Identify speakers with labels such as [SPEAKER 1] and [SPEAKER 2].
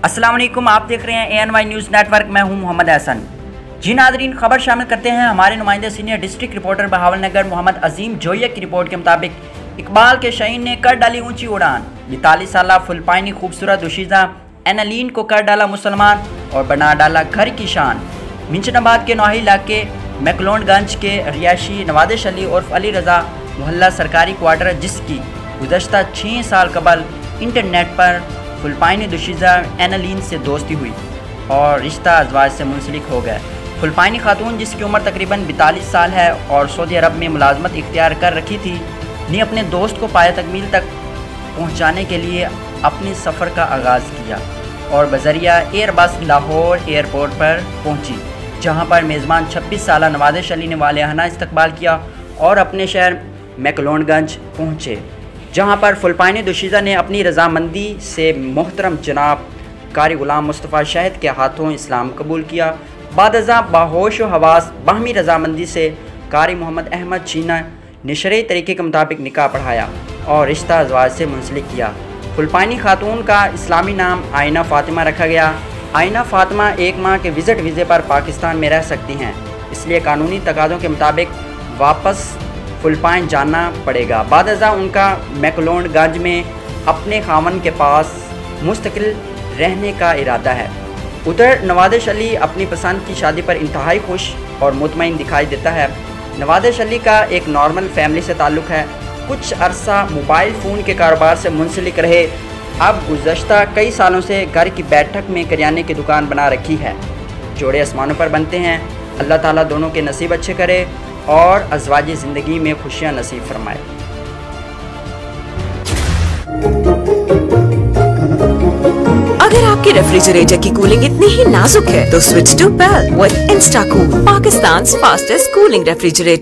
[SPEAKER 1] अस्सलाम वालेकुम, आप देख रहे हैं ANY न्यूज़ नेटवर्क। मैं हूं मोहम्मद एहसन। जी नाज़रीन, खबर शामिल करते हैं हमारे नुमाइंदे senior district reporter Bahawalnagar Mohammad Azeem Zoya की रिपोर्ट के मुताबिक इकबाल के शहीन ने कर डाली ऊंची उड़ान। 42 साल फुलपाइनी खूबसूरत दुशीज़ा एनालीन को कर डाला मुसलमान और बना डाला घर की शान। मिंचनाबाद के नौही इलाके मैकलोडगंज के रिहायशी नवादिश अली उर्फ अली रज़ा मोहल्ला सरकारी क्वार्टर, जिसकी गुज़श्ता 6 साल कबल इंटरनेट पर फुलपाइनी दुशीज़ा एनालीन से दोस्ती हुई और रिश्ता अज़वाज से मुंसलिक हो गया। फुलपाइनी खातून, जिसकी उम्र तकरीबन 42 साल है और सऊदी अरब में मुलाजमत इख्तियार कर रखी थी, ने अपने दोस्त को पाया तकमील तक पहुंचाने के लिए अपने सफ़र का आगाज़ किया और बज़रिया एयरबस लाहौर एयरपोर्ट पर पहुंची, जहां पर मेज़बान 26 साल नवादिश अली ने वालियाना इस्तकबाल किया और अपने शहर मैकलोडगंज पहुंचे, जहां पर फुलपाइनी दुशीज़ा ने अपनी रज़ामंदी से मोहतरम जनाब कारी गुलाम मुस्तफ़ा शहद के हाथों इस्लाम कबूल किया। बादअज़ा बाहोश व हवास बाहमी रज़ामंदी से कारी मोहम्मद अहमद चीना ने शरई तरीके के मुताबिक निकाह पढ़ाया और रिश्ता अज़वाज से मुंसलिक किया। फुलपाइनी खातून का इस्लामी नाम आइना फ़ातिमा रखा गया। आइना फ़ातिमा 1 माह के विज़िट वीज़े पर पाकिस्तान में रह सकती हैं, इसलिए कानूनी तकाज़ों के मुताबिक वापस फुलपाइन जाना पड़ेगा। बादअज़ा उनका मैकलोडगंज में अपने खामन के पास मुस्तकिल रहने का इरादा है। उधर नवादिश अली अपनी पसंद की शादी पर इंतहाई खुश और मुतमईन दिखाई देता है। नवादिश अली का एक नॉर्मल फैमिली से ताल्लुक़ है। कुछ अरसा मोबाइल फ़ोन के कारोबार से मुंसलिक रहे, अब गुज़श्ता कई सालों से घर की बैठक में करियाने की दुकान बना रखी है। जोड़े आसमानों पर बनते हैं। अल्लाह ताला दोनों के नसीब अच्छे करे और अज़वाजी ज़िंदगी में खुशियाँ नसीब फरमाए।
[SPEAKER 2] अगर आपके रेफ्रिजरेटर की कूलिंग इतनी ही नाजुक है तो switch to PEL with Instacool, Pakistan fastest cooling refrigerator.